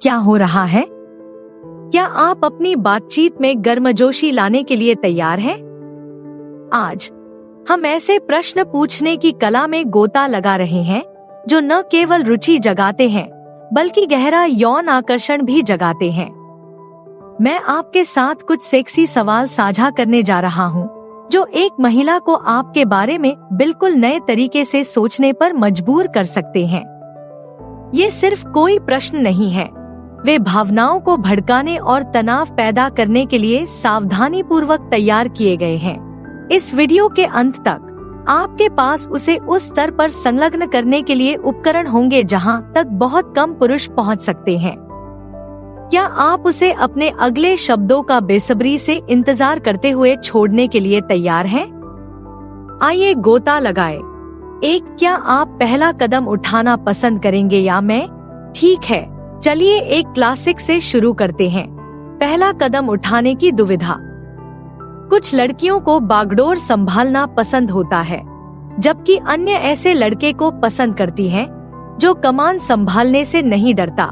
क्या हो रहा है? क्या आप अपनी बातचीत में गर्मजोशी लाने के लिए तैयार हैं? आज हम ऐसे प्रश्न पूछने की कला में गोता लगा रहे हैं जो न केवल रुचि जगाते हैं बल्कि गहरा यौन आकर्षण भी जगाते हैं। मैं आपके साथ कुछ सेक्सी सवाल साझा करने जा रहा हूँ जो एक महिला को आपके बारे में बिल्कुल नए तरीके से सोचने पर मजबूर कर सकते हैं। ये सिर्फ कोई प्रश्न नहीं है, वे भावनाओं को भड़काने और तनाव पैदा करने के लिए सावधानी पूर्वक तैयार किए गए हैं। इस वीडियो के अंत तक आपके पास उसे उस स्तर पर संलग्न करने के लिए उपकरण होंगे जहां तक बहुत कम पुरुष पहुंच सकते हैं। क्या आप उसे अपने अगले शब्दों का बेसब्री से इंतजार करते हुए छोड़ने के लिए तैयार हैं? आइए गोता लगाए। 1. क्या आप पहला कदम उठाना पसंद करेंगे या मैं? ठीक है, चलिए एक क्लासिक से शुरू करते हैं। पहला कदम उठाने की दुविधा। कुछ लड़कियों को बागडोर संभालना पसंद होता है, जबकि अन्य ऐसे लड़के को पसंद करती हैं जो कमान संभालने से नहीं डरता।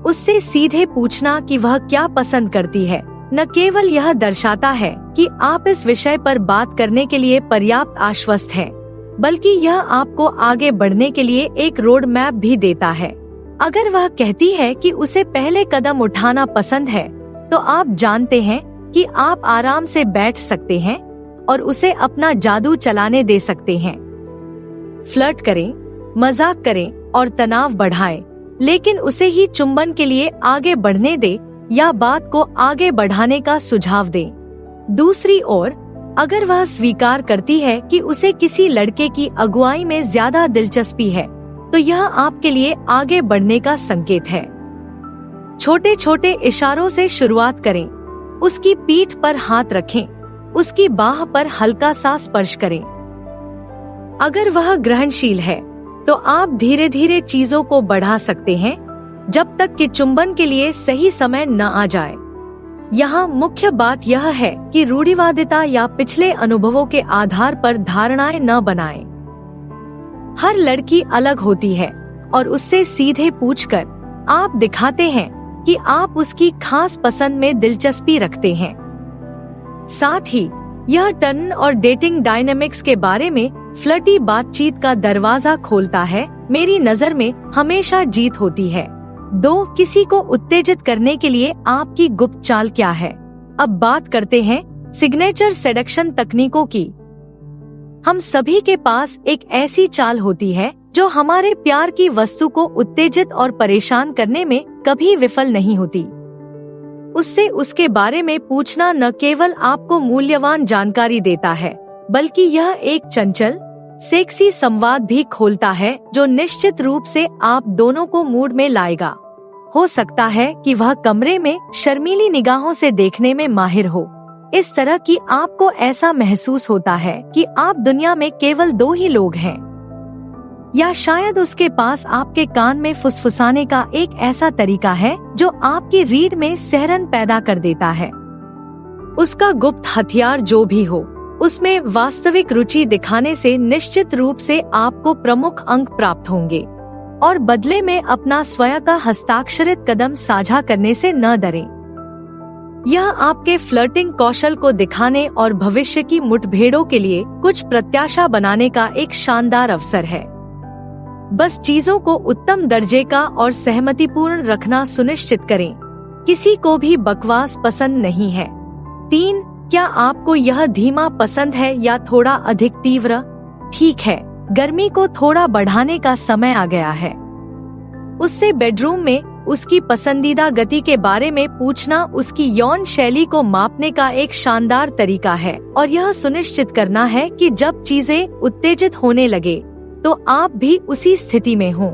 उससे सीधे पूछना कि वह क्या पसंद करती है न केवल यह दर्शाता है कि आप इस विषय पर बात करने के लिए पर्याप्त आश्वस्त हैं, बल्कि यह आपको आगे बढ़ने के लिए एक रोड मैप भी देता है। अगर वह कहती है कि उसे पहले कदम उठाना पसंद है, तो आप जानते हैं कि आप आराम से बैठ सकते हैं और उसे अपना जादू चलाने दे सकते हैं। फ्लर्ट करें, मजाक करें और तनाव बढ़ाएं, लेकिन उसे ही चुंबन के लिए आगे बढ़ने दे या बात को आगे बढ़ाने का सुझाव दें। दूसरी ओर, अगर वह स्वीकार करती है कि उसे किसी लड़के की अगुवाई में ज्यादा दिलचस्पी है, तो यह आपके लिए आगे बढ़ने का संकेत है। छोटे छोटे इशारों से शुरुआत करें। उसकी पीठ पर हाथ रखें, उसकी बाह पर हल्का सा स्पर्श करें। अगर वह ग्रहणशील है, तो आप धीरे धीरे चीजों को बढ़ा सकते हैं जब तक कि चुंबन के लिए सही समय न आ जाए। यहाँ मुख्य बात यह है कि रूढ़िवादिता या पिछले अनुभवों के आधार पर धारणाएं न बनाएं। हर लड़की अलग होती है और उससे सीधे पूछकर आप दिखाते हैं कि आप उसकी खास पसंद में दिलचस्पी रखते हैं। साथ ही यह टर्न और डेटिंग डायनेमिक्स के बारे में फ्लर्टी बातचीत का दरवाजा खोलता है। मेरी नजर में हमेशा जीत होती है। 2. किसी को उत्तेजित करने के लिए आपकी गुप्त चाल क्या है? अब बात करते हैं सिग्नेचर सेडक्शन तकनीकों की। हम सभी के पास एक ऐसी चाल होती है जो हमारे प्यार की वस्तु को उत्तेजित और परेशान करने में कभी विफल नहीं होती। उससे उसके बारे में पूछना न केवल आपको मूल्यवान जानकारी देता है, बल्कि यह एक चंचल, सेक्सी संवाद भी खोलता है जो निश्चित रूप से आप दोनों को मूड में लाएगा। हो सकता है कि वह कमरे में शर्मीली निगाहों से देखने में माहिर हो, इस तरह कि आपको ऐसा महसूस होता है कि आप दुनिया में केवल 2 ही लोग हैं। या शायद उसके पास आपके कान में फुसफुसाने का एक ऐसा तरीका है जो आपकी रीढ़ में सिहरन पैदा कर देता है। उसका गुप्त हथियार जो भी हो, उसमें वास्तविक रुचि दिखाने से निश्चित रूप से आपको प्रमुख अंक प्राप्त होंगे और बदले में अपना स्वयं का हस्ताक्षरित कदम साझा करने से न डरें। यह आपके फ्लर्टिंग कौशल को दिखाने और भविष्य की मुठभेड़ों के लिए कुछ प्रत्याशा बनाने का एक शानदार अवसर है। बस चीजों को उत्तम दर्जे का और सहमतिपूर्ण रखना सुनिश्चित करें। किसी को भी बकवास पसंद नहीं है। 3. क्या आपको यह धीमा पसंद है या थोड़ा अधिक तीव्र? ठीक है, गर्मी को थोड़ा बढ़ाने का समय आ गया है। उससे बेडरूम में उसकी पसंदीदा गति के बारे में पूछना उसकी यौन शैली को मापने का एक शानदार तरीका है और यह सुनिश्चित करना है कि जब चीजें उत्तेजित होने लगे तो आप भी उसी स्थिति में हों।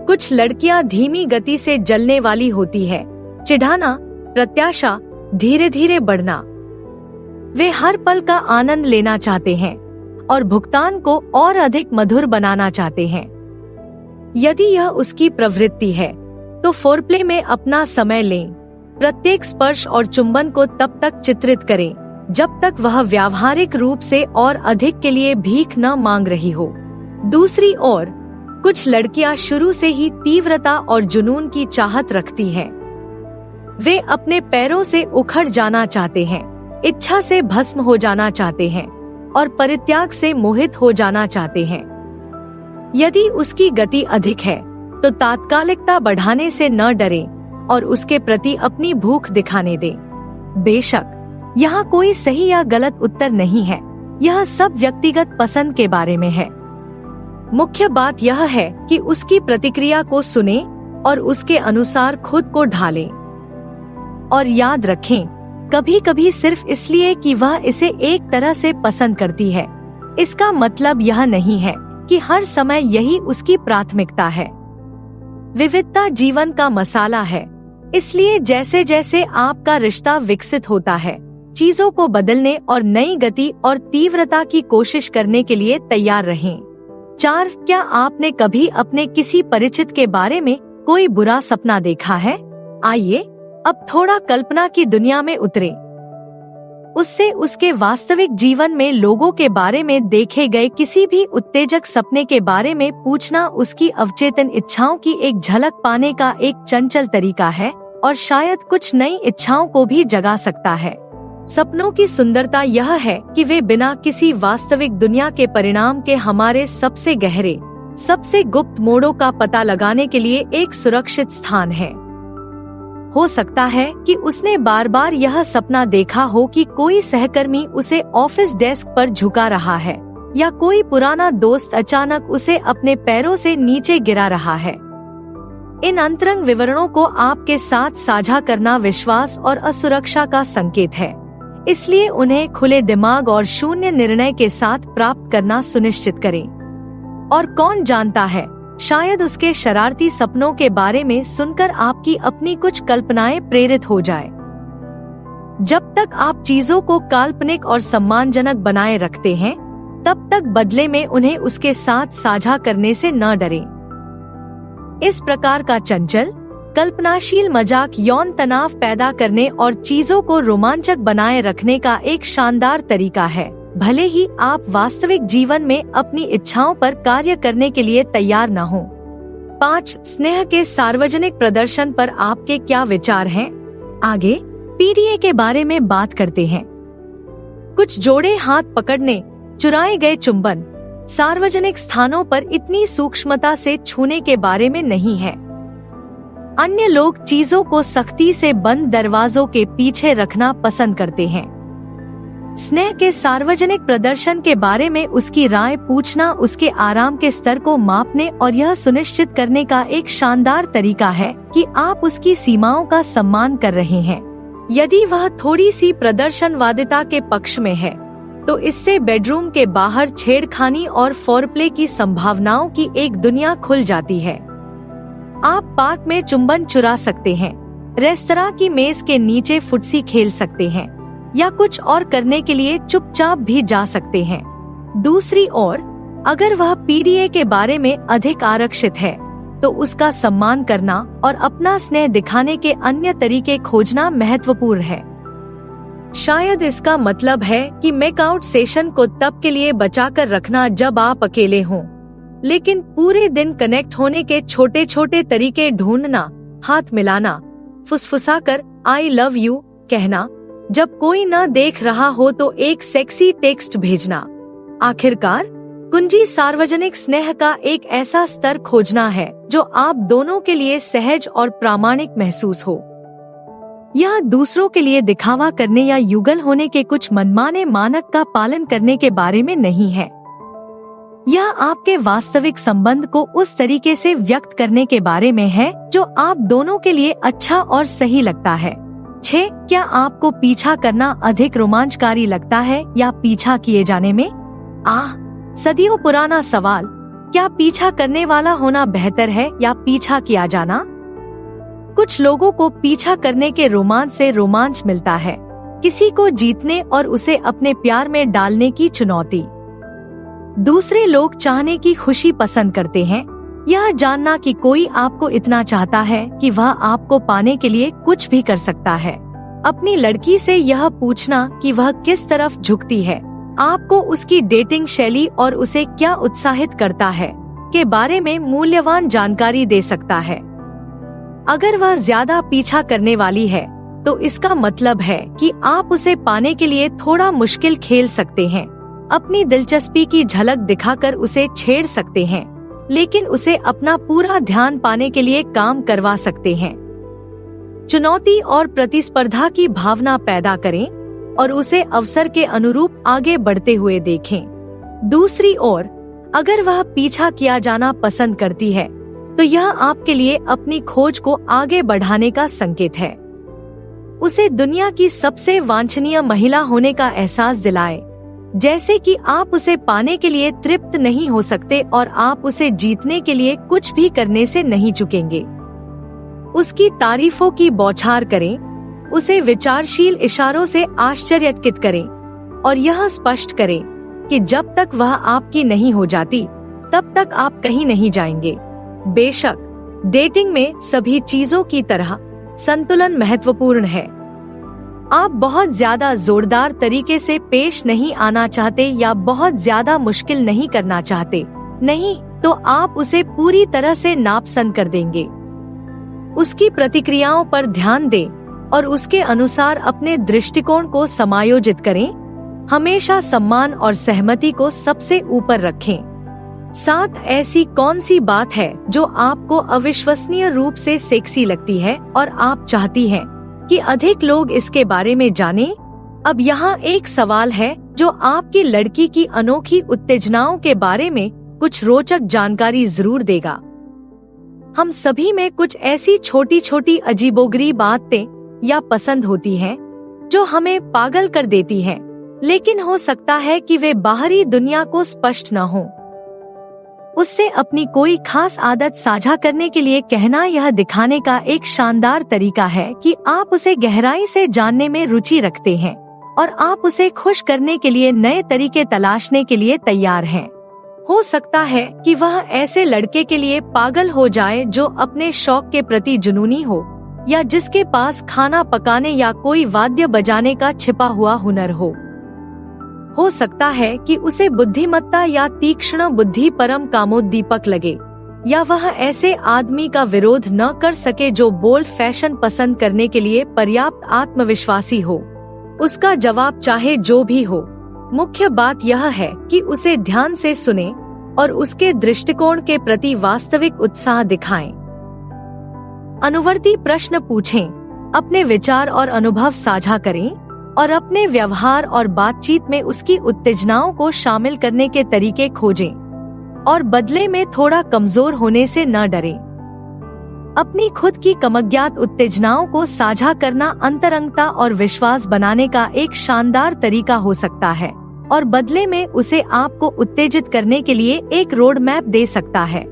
कुछ लड़कियां धीमी गति से जलने वाली होती है। चिढ़ाना, प्रत्याशा, धीरे धीरे बढ़ना। वे हर पल का आनंद लेना चाहते हैं और भुगतान को और अधिक मधुर बनाना चाहते हैं। यदि यह उसकी प्रवृत्ति है, तो फोरप्ले में अपना समय लें। प्रत्येक स्पर्श और चुंबन को तब तक चित्रित करें जब तक वह व्यावहारिक रूप से और अधिक के लिए भीख न मांग रही हो। दूसरी ओर, कुछ लड़कियां शुरू से ही तीव्रता और जुनून की चाहत रखती हैं। वे अपने पैरों से उखड़ जाना चाहते हैं, इच्छा से भस्म हो जाना चाहते हैं और परित्याग से मोहित हो जाना चाहते हैं। यदि उसकी गति अधिक है तो तात्कालिकता बढ़ाने से न डरें और उसके प्रति अपनी भूख दिखाने दें। बेशक यहाँ कोई सही या गलत उत्तर नहीं है, यह सब व्यक्तिगत पसंद के बारे में है। मुख्य बात यह है कि उसकी प्रतिक्रिया को सुने और उसके अनुसार खुद को ढालें। और याद रखें, कभी कभी सिर्फ इसलिए कि वह इसे एक तरह से पसंद करती है, इसका मतलब यह नहीं है कि हर समय यही उसकी प्राथमिकता है। विविधता जीवन का मसाला है, इसलिए जैसे जैसे आपका रिश्ता विकसित होता है, चीजों को बदलने और नई गति और तीव्रता की कोशिश करने के लिए तैयार रहें। 4. क्या आपने कभी अपने किसी परिचित के बारे में कोई बुरा सपना देखा है? आइए अब थोड़ा कल्पना की दुनिया में उतरें। उससे उसके वास्तविक जीवन में लोगों के बारे में देखे गए किसी भी उत्तेजक सपने के बारे में पूछना उसकी अवचेतन इच्छाओं की एक झलक पाने का एक चंचल तरीका है और शायद कुछ नई इच्छाओं को भी जगा सकता है। सपनों की सुंदरता यह है कि वे बिना किसी वास्तविक दुनिया के परिणाम के हमारे सबसे गहरे, सबसे गुप्त मोड़ों का पता लगाने के लिए एक सुरक्षित स्थान है। हो सकता है कि उसने बार बार यह सपना देखा हो कि कोई सहकर्मी उसे ऑफिस डेस्क पर झुका रहा है या कोई पुराना दोस्त अचानक उसे अपने पैरों से नीचे गिरा रहा है। इन अंतरंग विवरणों को आपके साथ साझा करना विश्वास और असुरक्षा का संकेत है, इसलिए उन्हें खुले दिमाग और शून्य निर्णय के साथ प्राप्त करना सुनिश्चित करें। और कौन जानता है, शायद उसके शरारती सपनों के बारे में सुनकर आपकी अपनी कुछ कल्पनाएं प्रेरित हो जाए। जब तक आप चीजों को काल्पनिक और सम्मानजनक बनाए रखते हैं, तब तक बदले में उन्हें उसके साथ साझा करने से न डरें। इस प्रकार का चंचल, कल्पनाशील मजाक यौन तनाव पैदा करने और चीजों को रोमांचक बनाए रखने का एक शानदार तरीका है, भले ही आप वास्तविक जीवन में अपनी इच्छाओं पर कार्य करने के लिए तैयार न हो। 5. स्नेह के सार्वजनिक प्रदर्शन पर आपके क्या विचार हैं? आगे पीडीए के बारे में बात करते हैं। कुछ जोड़े हाथ पकड़ने, चुराए गए चुंबन, सार्वजनिक स्थानों पर इतनी सूक्ष्मता से छूने के बारे में नहीं है। अन्य लोग चीजों को सख्ती से बंद दरवाजों के पीछे रखना पसंद करते हैं। स्नेह के सार्वजनिक प्रदर्शन के बारे में उसकी राय पूछना उसके आराम के स्तर को मापने और यह सुनिश्चित करने का एक शानदार तरीका है कि आप उसकी सीमाओं का सम्मान कर रहे हैं। यदि वह थोड़ी सी प्रदर्शनवादिता के पक्ष में है, तो इससे बेडरूम के बाहर छेड़खानी और फोरप्ले की संभावनाओं की एक दुनिया खुल जाती है। आप पार्क में चुंबन चुरा सकते हैं, रेस्तरां की मेज के नीचे फुटसी खेल सकते हैं या कुछ और करने के लिए चुपचाप भी जा सकते हैं। दूसरी ओर, अगर वह पीडीए के बारे में अधिक आरक्षित है, तो उसका सम्मान करना और अपना स्नेह दिखाने के अन्य तरीके खोजना महत्वपूर्ण है। शायद इसका मतलब है कि मेकआउट सेशन को तब के लिए बचाकर रखना जब आप अकेले हों, लेकिन पूरे दिन कनेक्ट होने के छोटे छोटे तरीके ढूंढना, हाथ मिलाना, फुसफुसाकर आई लव यू कहना, जब कोई न देख रहा हो तो एक सेक्सी टेक्स्ट भेजना। आखिरकार, कुंजी सार्वजनिक स्नेह का एक ऐसा स्तर खोजना है जो आप दोनों के लिए सहज और प्रामाणिक महसूस हो। यह दूसरों के लिए दिखावा करने या युगल होने के कुछ मनमाने मानक का पालन करने के बारे में नहीं है। यह आपके वास्तविक संबंध को उस तरीके से व्यक्त करने के बारे में है जो आप दोनों के लिए अच्छा और सही लगता है। 6. क्या आपको पीछा करना अधिक रोमांचकारी लगता है या पीछा किए जाने में? सदियों पुराना सवाल, क्या पीछा करने वाला होना बेहतर है या पीछा किया जाना? कुछ लोगों को पीछा करने के रोमांच से रोमांच मिलता है, किसी को जीतने और उसे अपने प्यार में डालने की चुनौती। दूसरे लोग चाहने की खुशी पसंद करते हैं, यह जानना कि कोई आपको इतना चाहता है कि वह आपको पाने के लिए कुछ भी कर सकता है। अपनी लड़की से यह पूछना कि वह किस तरफ झुकती है, आपको उसकी डेटिंग शैली और उसे क्या उत्साहित करता है, के बारे में मूल्यवान जानकारी दे सकता है। अगर वह ज्यादा पीछा करने वाली है तो इसका मतलब है कि आप उसे पाने के लिए थोड़ा मुश्किल खेल सकते हैं। अपनी दिलचस्पी की झलक दिखाकर उसे छेड़ सकते हैं, लेकिन उसे अपना पूरा ध्यान पाने के लिए काम करवा सकते हैं। चुनौती और प्रतिस्पर्धा की भावना पैदा करें और उसे अवसर के अनुरूप आगे बढ़ते हुए देखें। दूसरी ओर, अगर वह पीछा किया जाना पसंद करती है तो यह आपके लिए अपनी खोज को आगे बढ़ाने का संकेत है। उसे दुनिया की सबसे वांछनीय महिला होने का एहसास दिलाएं, जैसे कि आप उसे पाने के लिए तृप्त नहीं हो सकते और आप उसे जीतने के लिए कुछ भी करने से नहीं चूकेंगे। उसकी तारीफों की बौछार करें, उसे विचारशील इशारों से आश्चर्यचकित करें और यह स्पष्ट करें कि जब तक वह आपकी नहीं हो जाती तब तक आप कहीं नहीं जाएंगे। बेशक, डेटिंग में सभी चीजों की तरह संतुलन महत्वपूर्ण है। आप बहुत ज्यादा जोरदार तरीके से पेश नहीं आना चाहते या बहुत ज्यादा मुश्किल नहीं करना चाहते, नहीं तो आप उसे पूरी तरह से नापसंद कर देंगे। उसकी प्रतिक्रियाओं पर ध्यान दें और उसके अनुसार अपने दृष्टिकोण को समायोजित करें। हमेशा सम्मान और सहमति को सबसे ऊपर रखें। साथ ऐसी कौन सी बात है जो आपको अविश्वसनीय रूप से सेक्सी लगती है और आप चाहती हैं कि अधिक लोग इसके बारे में जानें? अब यहाँ एक सवाल है जो आपकी लड़की की अनोखी उत्तेजनाओं के बारे में कुछ रोचक जानकारी जरूर देगा। हम सभी में कुछ ऐसी छोटी छोटी अजीबोगरीब बातें या पसंद होती हैं जो हमें पागल कर देती हैं, लेकिन हो सकता है कि वे बाहरी दुनिया को स्पष्ट न हो। उससे अपनी कोई खास आदत साझा करने के लिए कहना यह दिखाने का एक शानदार तरीका है कि आप उसे गहराई से जानने में रुचि रखते हैं और आप उसे खुश करने के लिए नए तरीके तलाशने के लिए तैयार हैं। हो सकता है कि वह ऐसे लड़के के लिए पागल हो जाए जो अपने शौक के प्रति जुनूनी हो या जिसके पास खाना पकाने या कोई वाद्य बजाने का छिपा हुआ हुनर हो सकता है कि उसे बुद्धिमत्ता या तीक्ष्ण बुद्धि परम कामोद्दीपक लगे, या वह ऐसे आदमी का विरोध न कर सके जो बोल्ड फैशन पसंद करने के लिए पर्याप्त आत्मविश्वासी हो। उसका जवाब चाहे जो भी हो, मुख्य बात यह है कि उसे ध्यान से सुने और उसके दृष्टिकोण के प्रति वास्तविक उत्साह दिखाएं। अनुवर्ती प्रश्न पूछें, अपने विचार और अनुभव साझा करें और अपने व्यवहार और बातचीत में उसकी उत्तेजनाओं को शामिल करने के तरीके खोजें और बदले में थोड़ा कमजोर होने से न डरें। अपनी खुद की कमज्ञात उत्तेजनाओं को साझा करना अंतरंगता और विश्वास बनाने का एक शानदार तरीका हो सकता है और बदले में उसे आपको उत्तेजित करने के लिए एक रोड मैप दे सकता है।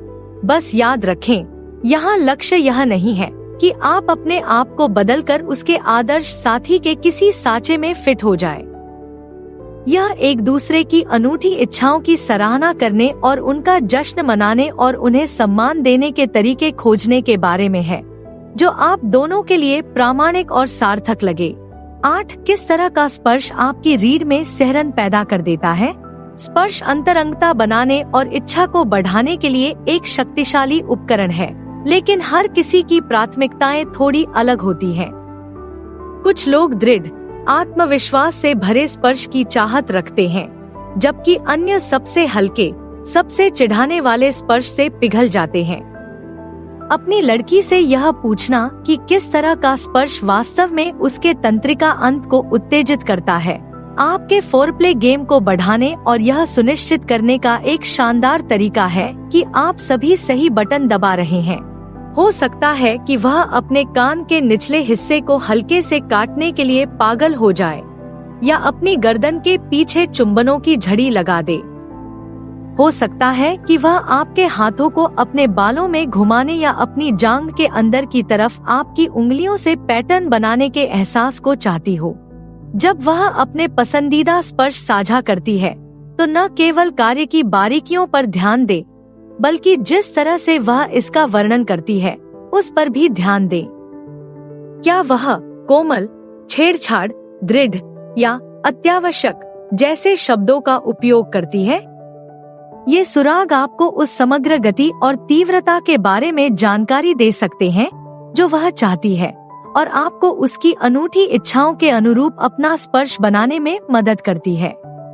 बस याद रखें, यहाँ लक्ष्य यह नहीं है कि आप अपने आप को बदलकर उसके आदर्श साथी के किसी साँचे में फिट हो जाए। यह एक दूसरे की अनूठी इच्छाओं की सराहना करने और उनका जश्न मनाने और उन्हें सम्मान देने के तरीके खोजने के बारे में है, जो आप दोनों के लिए प्रामाणिक और सार्थक लगे। 8. किस तरह का स्पर्श आपकी रीढ़ में सिहरन पैदा कर देता है? स्पर्श अंतरंगता बनाने और इच्छा को बढ़ाने के लिए एक शक्तिशाली उपकरण है, लेकिन हर किसी की प्राथमिकताएं थोड़ी अलग होती हैं। कुछ लोग दृढ़ आत्मविश्वास से भरे स्पर्श की चाहत रखते हैं, जबकि अन्य सबसे हल्के, सबसे चिढ़ाने वाले स्पर्श से पिघल जाते हैं। अपनी लड़की से यह पूछना कि किस तरह का स्पर्श वास्तव में उसके तंत्रिका अंत को उत्तेजित करता है, आपके फोरप्ले गेम को बढ़ाने और यह सुनिश्चित करने का एक शानदार तरीका है कि आप सभी सही बटन दबा रहे हैं। हो सकता है कि वह अपने कान के निचले हिस्से को हल्के से काटने के लिए पागल हो जाए या अपनी गर्दन के पीछे चुंबनों की झड़ी लगा दे। हो सकता है कि वह आपके हाथों को अपने बालों में घुमाने या अपनी जांघ के अंदर की तरफ आपकी उंगलियों से पैटर्न बनाने के एहसास को चाहती हो। जब वह अपने पसंदीदा स्पर्श साझा करती है तो न केवल कार्य की बारीकियों पर ध्यान दे, बल्कि जिस तरह से वह इसका वर्णन करती है उस पर भी ध्यान दे। क्या वह कोमल, छेड़छाड़, दृढ़ या अत्यावश्यक जैसे शब्दों का उपयोग करती है? ये सुराग आपको उस समग्र गति और तीव्रता के बारे में जानकारी दे सकते हैं जो वह चाहती है और आपको उसकी अनूठी इच्छाओं के अनुरूप अपना स्पर्श बनाने में मदद करती है।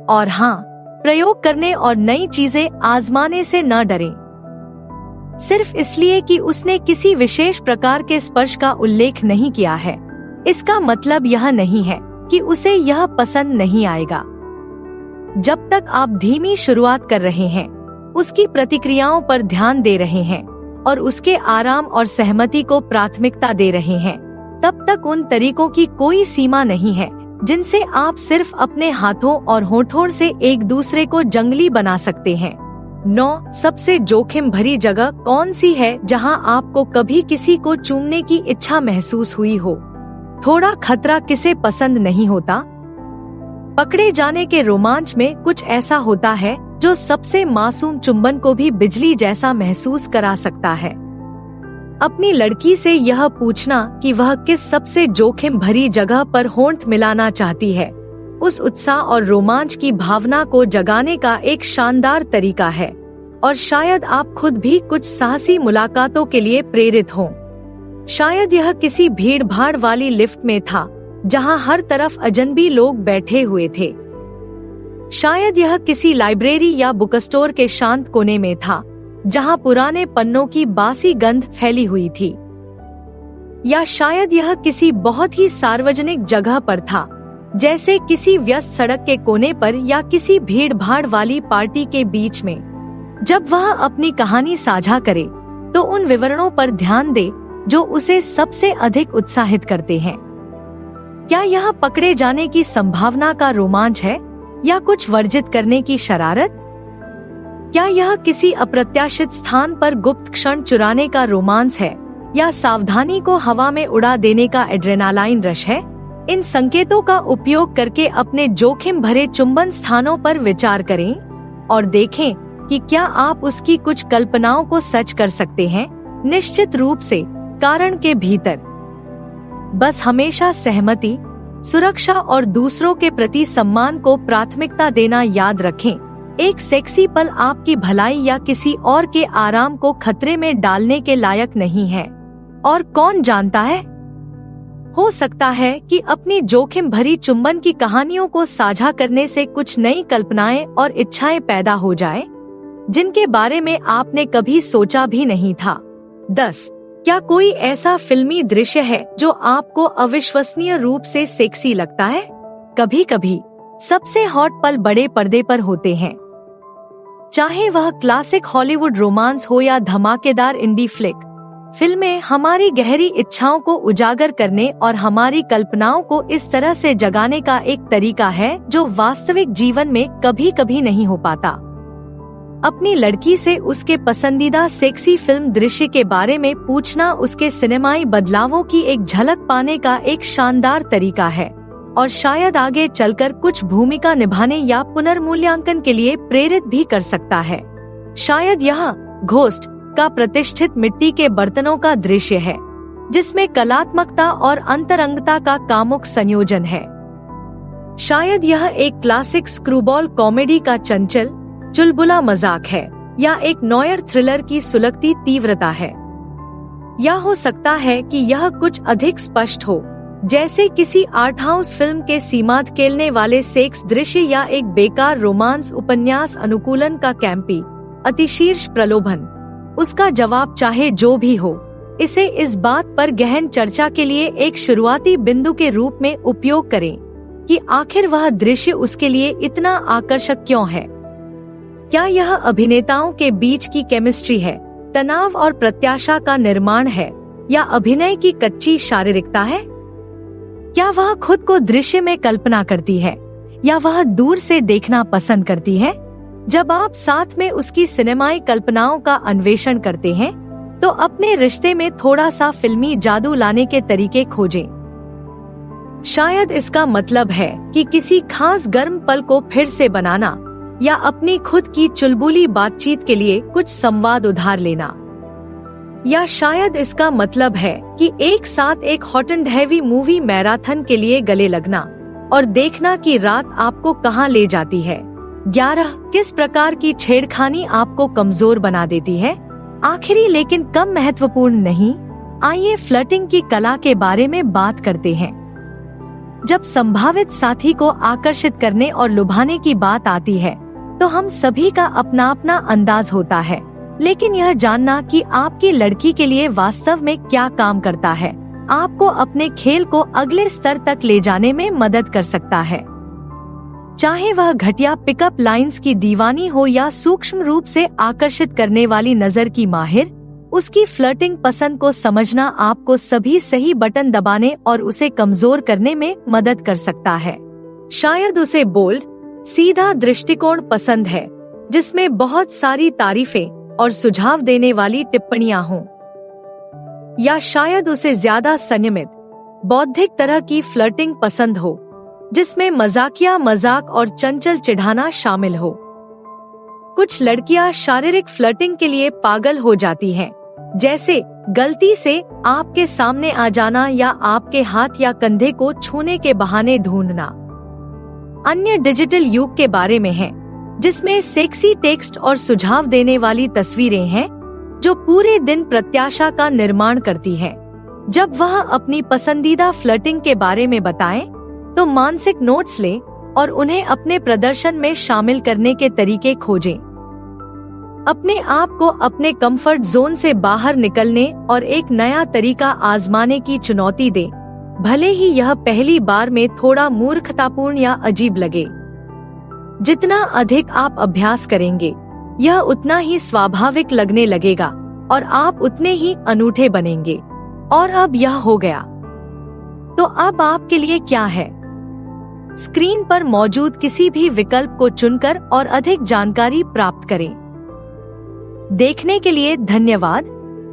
और हाँ, प्रयोग करने और नई चीजें आजमाने से न डरें। सिर्फ इसलिए कि उसने किसी विशेष प्रकार के स्पर्श का उल्लेख नहीं किया है, इसका मतलब यह नहीं है कि उसे यह पसंद नहीं आएगा। जब तक आप धीमी शुरुआत कर रहे हैं, उसकी प्रतिक्रियाओं पर ध्यान दे रहे हैं और उसके आराम और सहमति को प्राथमिकता दे रहे हैं, तब तक उन तरीकों की कोई सीमा नहीं है जिनसे आप सिर्फ अपने हाथों और होठों से एक दूसरे को जंगली बना सकते हैं। 9. सबसे जोखिम भरी जगह कौन सी है जहां आपको कभी किसी को चूमने की इच्छा महसूस हुई हो? थोड़ा खतरा किसे पसंद नहीं होता? पकड़े जाने के रोमांच में कुछ ऐसा होता है जो सबसे मासूम चुंबन को भी बिजली जैसा महसूस करा सकता है। अपनी लड़की से यह पूछना कि वह किस सबसे जोखिम भरी जगह पर होंठ मिलाना चाहती है, उस उत्साह और रोमांच की भावना को जगाने का एक शानदार तरीका है और शायद आप खुद भी कुछ साहसी मुलाकातों के लिए प्रेरित हों। शायद यह किसी भीड़ भाड़ वाली लिफ्ट में था जहां हर तरफ अजनबी लोग बैठे हुए थे। शायद यह किसी लाइब्रेरी या बुक स्टोर के शांत कोने में था जहां पुराने पन्नों की बासी गंध फैली हुई थी। या शायद यह किसी बहुत ही सार्वजनिक जगह पर था, जैसे किसी व्यस्त सड़क के कोने पर या किसी भीड़ भाड़ वाली पार्टी के बीच में। जब वह अपनी कहानी साझा करे तो उन विवरणों पर ध्यान दे जो उसे सबसे अधिक उत्साहित करते हैं। क्या यह पकड़े जाने की संभावना का रोमांच है या कुछ वर्जित करने की शरारत? क्या यह किसी अप्रत्याशित स्थान पर गुप्त क्षण चुराने का रोमांस है या सावधानी को हवा में उड़ा देने का एड्रेनालाइन रश है? इन संकेतों का उपयोग करके अपने जोखिम भरे चुंबन स्थानों पर विचार करें और देखें कि क्या आप उसकी कुछ कल्पनाओं को सच कर सकते हैं, निश्चित रूप से कारण के भीतर। बस हमेशा सहमति, सुरक्षा और दूसरों के प्रति सम्मान को प्राथमिकता देना याद रखें। एक सेक्सी पल आपकी भलाई या किसी और के आराम को खतरे में डालने के लायक नहीं है। और कौन जानता है, हो सकता है कि अपनी जोखिम भरी चुंबन की कहानियों को साझा करने से कुछ नई कल्पनाएं और इच्छाएं पैदा हो जाएं, जिनके बारे में आपने कभी सोचा भी नहीं था। 10. क्या कोई ऐसा फिल्मी दृश्य है जो आपको अविश्वसनीय रूप से सेक्सी लगता है? कभी कभी सबसे हॉट पल बड़े पर्दे पर होते हैं, चाहे वह क्लासिक हॉलीवुड रोमांस हो या धमाकेदार इंडी फ्लिक। फिल्में हमारी गहरी इच्छाओं को उजागर करने और हमारी कल्पनाओं को इस तरह से जगाने का एक तरीका है जो वास्तविक जीवन में कभी कभी नहीं हो पाता। अपनी लड़की से उसके पसंदीदा सेक्सी फिल्म दृश्य के बारे में पूछना उसके सिनेमाई बदलावों की एक झलक पाने का एक शानदार तरीका है और शायद आगे चलकर कुछ भूमिका निभाने या पुनर्मूल्यांकन के लिए प्रेरित भी कर सकता है। शायद यह घोस्ट का प्रतिष्ठित मिट्टी के बर्तनों का दृश्य है, जिसमें कलात्मकता और अंतरंगता का कामुक संयोजन है। शायद यह एक क्लासिक स्क्रूबॉल कॉमेडी का चंचल चुलबुला मजाक है या एक नॉयर थ्रिलर की सुलगती तीव्रता है। या हो सकता है कि यह कुछ अधिक स्पष्ट हो, जैसे किसी आर्ट हाउस फिल्म के सीमांत खेलने वाले सेक्स दृश्य या एक बेकार रोमांस उपन्यास अनुकूलन का कैंपी अतिशीर्ष प्रलोभन। उसका जवाब चाहे जो भी हो, इसे इस बात पर गहन चर्चा के लिए एक शुरुआती बिंदु के रूप में उपयोग करें कि आखिर वह दृश्य उसके लिए इतना आकर्षक क्यों है। क्या यह अभिनेताओं के बीच की केमिस्ट्री है, तनाव और प्रत्याशा का निर्माण है, या अभिनय की कच्ची शारीरिकता है? क्या वह खुद को दृश्य में कल्पना करती है या वह दूर से देखना पसंद करती है? जब आप साथ में उसकी सिनेमाई कल्पनाओं का अन्वेषण करते हैं, तो अपने रिश्ते में थोड़ा सा फिल्मी जादू लाने के तरीके खोजें। शायद इसका मतलब है कि किसी खास गर्म पल को फिर से बनाना या अपनी खुद की चुलबुली बातचीत के लिए कुछ संवाद उधार लेना। या शायद इसका मतलब है कि एक साथ एक hot and heavy movie marathon के लिए गले लगना और देखना कि रात आपको कहां ले जाती है। 11. किस प्रकार की छेड़खानी आपको कमजोर बना देती है? आखिरी लेकिन कम महत्वपूर्ण नहीं, आइए फ्लर्टिंग की कला के बारे में बात करते हैं। जब संभावित साथी को आकर्षित करने और लुभाने की बात आती है तो हम सभी का अपना अपना अंदाज होता है, लेकिन यह जानना कि आपकी लड़की के लिए वास्तव में क्या काम करता है आपको अपने खेल को अगले स्तर तक ले जाने में मदद कर सकता है। चाहे वह घटिया पिकअप लाइंस की दीवानी हो या सूक्ष्म रूप से आकर्षित करने वाली नजर की माहिर, उसकी फ्लर्टिंग पसंद को समझना आपको सभी सही बटन दबाने और उसे कमजोर करने में मदद कर सकता है। शायद उसे बोल्ड, सीधा दृष्टिकोण पसंद है जिसमें बहुत सारी तारीफें और सुझाव देने वाली टिप्पणियां हों, या शायद उसे ज्यादा संयमित, बौद्धिक तरह की फ्लर्टिंग पसंद हो जिसमें मजाकिया मजाक और चंचल चिढ़ाना शामिल हो। कुछ लड़कियां शारीरिक फ्लर्टिंग के लिए पागल हो जाती हैं, जैसे गलती से आपके सामने आ जाना या आपके हाथ या कंधे को छूने के बहाने ढूंढना। अन्य डिजिटल युग के बारे में है जिसमें सेक्सी टेक्स्ट और सुझाव देने वाली तस्वीरें हैं जो पूरे दिन प्रत्याशा का निर्माण करती है। जब वह अपनी पसंदीदा फ्लर्टिंग के बारे में बताएं, तो मानसिक नोट्स लें और उन्हें अपने प्रदर्शन में शामिल करने के तरीके खोजें। अपने आप को अपने कंफर्ट जोन से बाहर निकलने और एक नया तरीका आजमाने की चुनौती दें, भले ही यह पहली बार में थोड़ा मूर्खतापूर्ण या अजीब लगे। जितना अधिक आप अभ्यास करेंगे, यह उतना ही स्वाभाविक लगने लगेगा और आप उतने ही अनूठे बनेंगे। और अब यह हो गया, तो अब आपके लिए क्या है? स्क्रीन पर मौजूद किसी भी विकल्प को चुनकर और अधिक जानकारी प्राप्त करें। देखने के लिए धन्यवाद।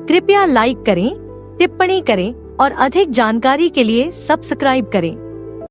कृपया लाइक करें, टिप्पणी करें और अधिक जानकारी के लिए सब्सक्राइब करें।